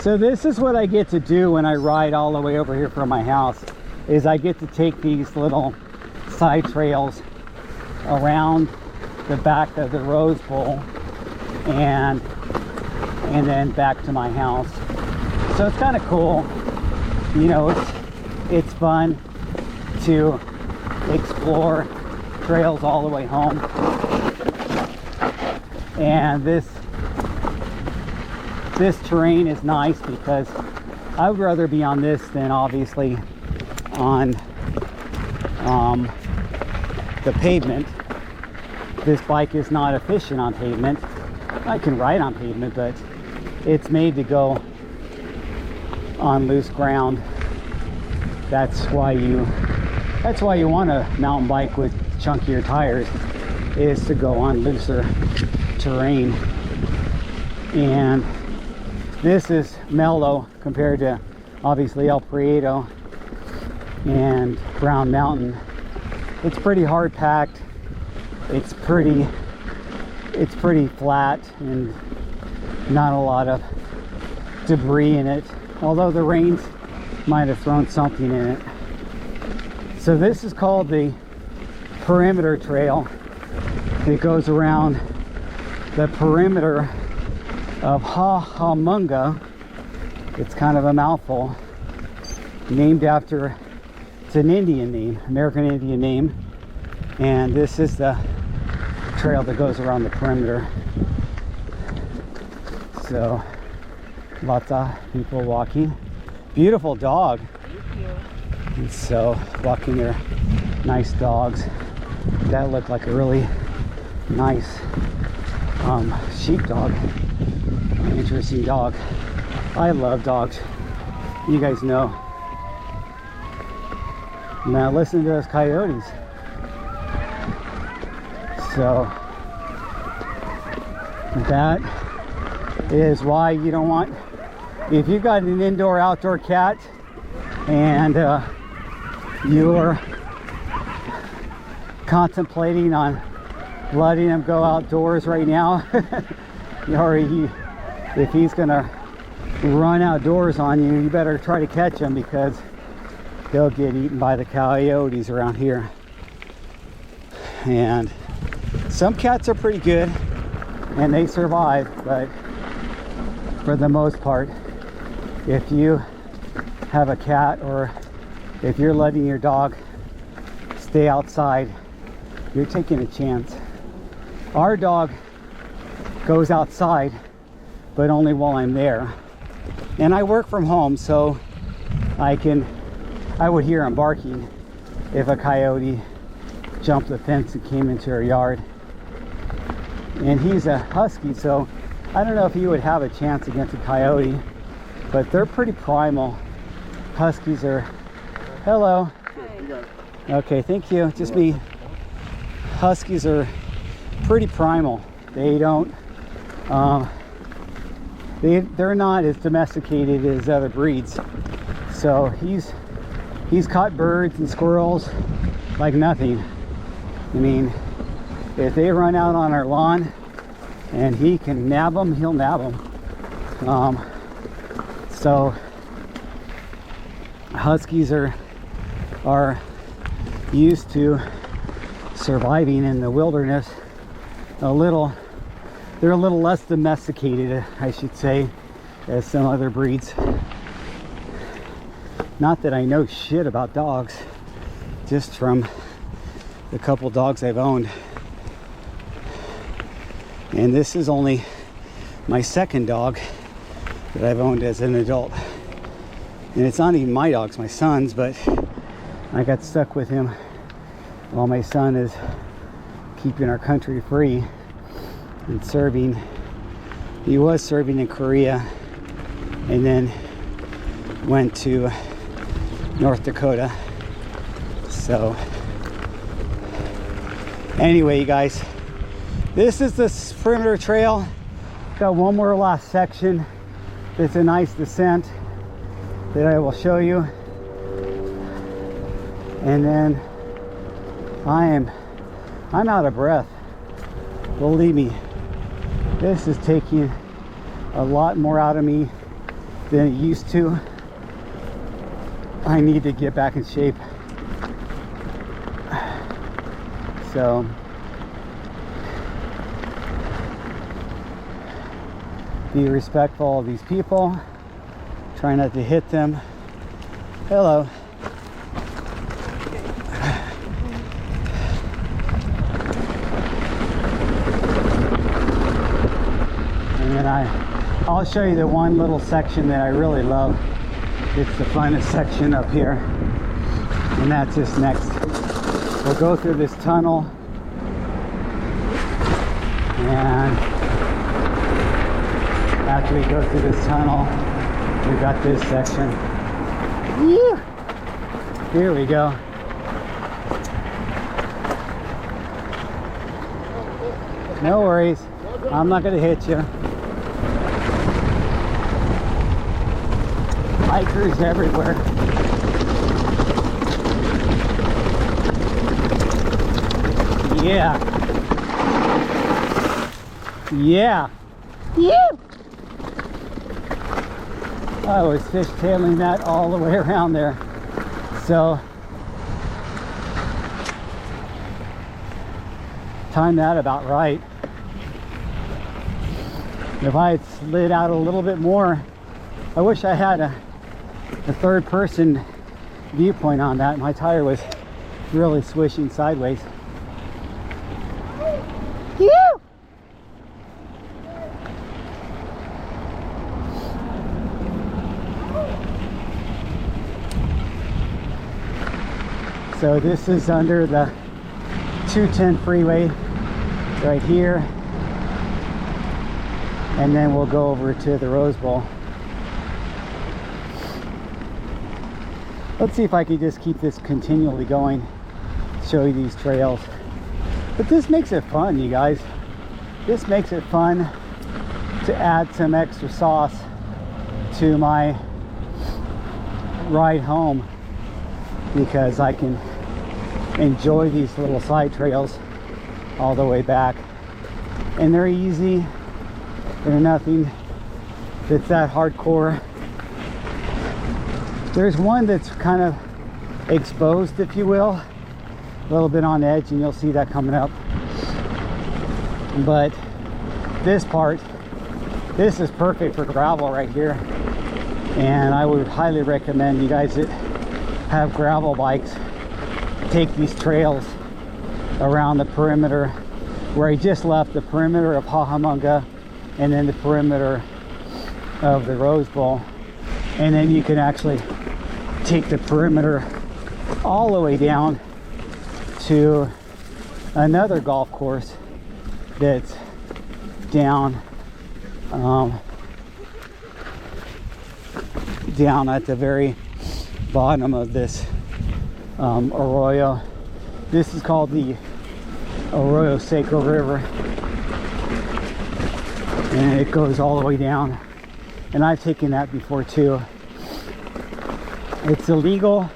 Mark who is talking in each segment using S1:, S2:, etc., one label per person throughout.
S1: So this is what I get to do when I ride all the way over here from my house, is I get to take these little side trails around the back of the Rosebowl and then back to my house. So it's kind of cool, you know. It's fun to explore trails all the way home. And this terrain is nice because I would rather be on this than obviously on the pavement. This bike is not efficient on pavement. I can ride on pavement, but it's made to go on loose ground. That's why you want a mountain bike with chunkier tires, is to go on looser terrain. And this is mellow compared to obviously El Prieto and Brown Mtn. It's pretty hard packed. It's pretty flat and not a lot of debris in it, although the rains might have thrown something in it. So this is called the perimeter trail. It goes around the perimeter of Hahamunga. It's kind of a mouthful, named after, it's an Indian name, American Indian name, and this is the trail that goes around the perimeter. So lots of people walking. Beautiful dog.
S2: Thank you.
S1: And so walking their nice dogs. That looked like a really nice sheepdog. Interesting dog. I love dogs. You guys know. Now listen to those coyotes. So that is why you don't want, if you've got an indoor outdoor cat and you're contemplating on letting him go outdoors right now, or if he's gonna run outdoors on you, you better try to catch him, because he'll get eaten by the coyotes around here. And some cats are pretty good and they survive, but for the most part, if you have a cat or if you're letting your dog stay outside, you're taking a chance. Our dog goes outside, but only while I'm there. And I work from home, so I would hear him barking if a coyote jumped the fence and came into our yard. And he's a husky, so I don't know if he would have a chance against a coyote, but they're pretty primal. Huskies are, hello.
S2: Hi.
S1: Okay, thank you. Just me. Huskies are pretty primal. They don't, they're not as domesticated as other breeds. So he's caught birds and squirrels like nothing. I mean, if they run out on our lawn and he can nab them, he'll nab them. So huskies are used to surviving in the wilderness. They're a little less domesticated, I should say, as some other breeds. Not that I know shit about dogs, just from the couple dogs I've owned. And this is only my second dog that I've owned as an adult. And it's not even my dog, it's my son's, but I got stuck with him while my son is keeping our country free and serving. He was serving in Korea and then went to North Dakota. So anyway, you guys, this is the perimeter trail. Got one more last section that's a nice descent that I will show you, and then I'm out of breath. Believe me, this is taking a lot more out of me than it used to. I need to get back in shape. So be respectful of these people. Try not to hit them. Hello. And then I'll show you the one little section that I really love. It's the funnest section up here, and that's just next. We'll go through this tunnel, and after we go through this tunnel, we got this section. Yeah. Here we go. No worries, I'm not gonna hit you. Bikers everywhere. Yeah. Yeah. Yeah. I was fishtailing that all the way around there. So timed that about right. If I had slid out a little bit more, I wish I had a third person viewpoint on that. My tire was really swishing sideways. So this is under the 210 freeway right here, and then we'll go over to the Rosebowl. Let's see if I can just keep this continually going, show you these trails. But this makes it fun, you guys. This makes it fun to add some extra sauce to my ride home, because I can enjoy these little side trails all the way back, and they're easy. They're nothing that's that hardcore. There's one that's kind of exposed, if you will, a little bit on edge, and you'll see that coming up. But this part, this is perfect for gravel right here, and I would highly recommend you guys that have gravel bikes take these trails around the perimeter, where I just left the perimeter of Hahamunga and then the perimeter of the Rosebowl, and then you can actually take the perimeter all the way down to another golf course that's down down at the very bottom of this arroyo. This is called the Arroyo Seco River, and it goes all the way down, and I've taken that before too. It's illegal,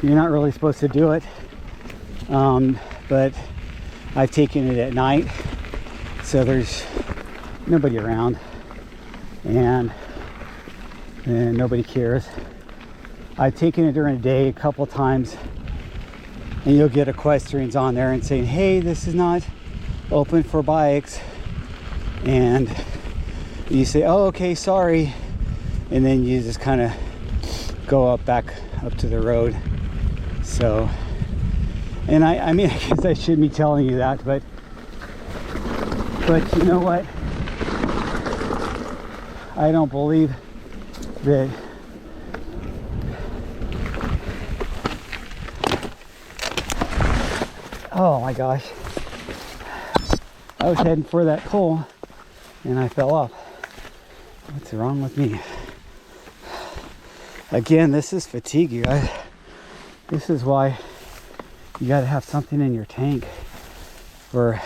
S1: you're not really supposed to do it, but I've taken it at night, so there's nobody around, and nobody cares. I've taken it during the day a couple times, and you'll get equestrians on there and saying, hey, this is not open for bikes, and you say, oh, okay, sorry, and then you just kind of go back up to the road. So, and I mean, I guess I shouldn't be telling you that, but you know what, I don't believe that oh my gosh, I was heading for that pole and I fell off. What's wrong with me? Again, this is fatigue, you guys. This is why you got to have something in your tank for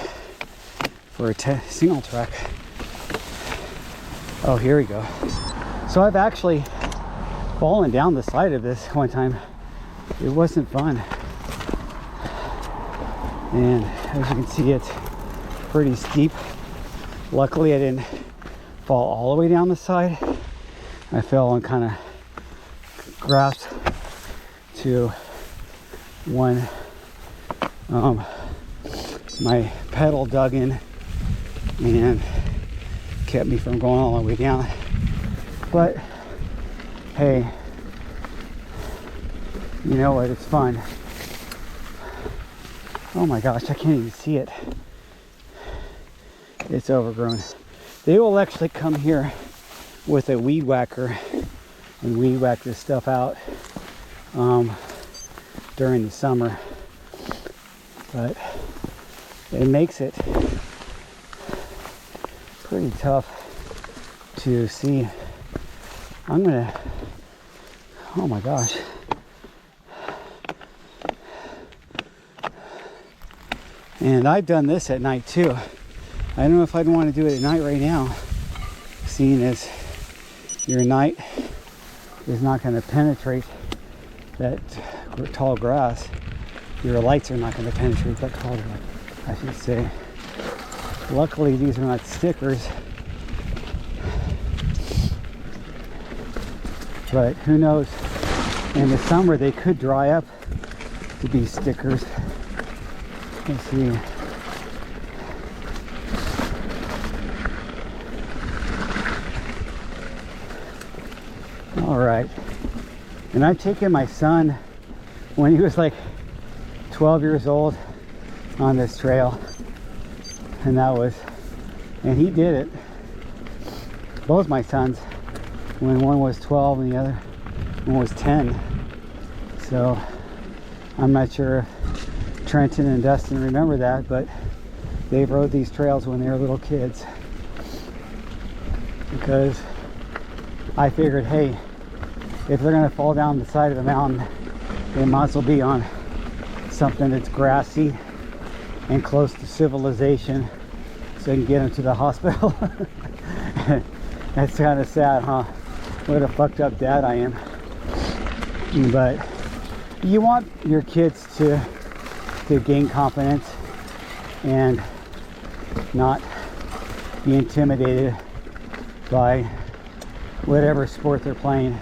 S1: a single track. Oh, here we go. So I've actually fallen down the side of this one time. It wasn't fun. And as you can see, it's pretty steep. Luckily I didn't fall all the way down the side. I fell on kind of grass to one. My pedal dug in and kept me from going all the way down. But hey, you know what? It's fun. Oh my gosh, I can't even see it. It's overgrown. They will actually come here with a weed whacker and weed whack this stuff out during the summer. But it makes it pretty tough to see. I'm gonna, oh my gosh. And I've done this at night too. I don't know if I'd want to do it at night right now, seeing as your night is not going to penetrate that tall grass. Your lights are not going to penetrate that tall grass, I should say. Luckily, these are not stickers. But who knows? In the summer, they could dry up to be stickers. Let's see. All right. And I've taken my son when he was like 12 years old on this trail. And he did it. Both my sons, when one was 12 and the other one was 10. So I'm not sure if Trenton and Dustin remember that, but they rode these trails when they were little kids. Because I figured, hey, if they're gonna fall down the side of the mountain, they might as well be on something that's grassy and close to civilization, so you can get them to the hospital. That's kind of sad, huh? What a fucked up dad I am. But you want your kids to gain confidence and not be intimidated by whatever sport they're playing.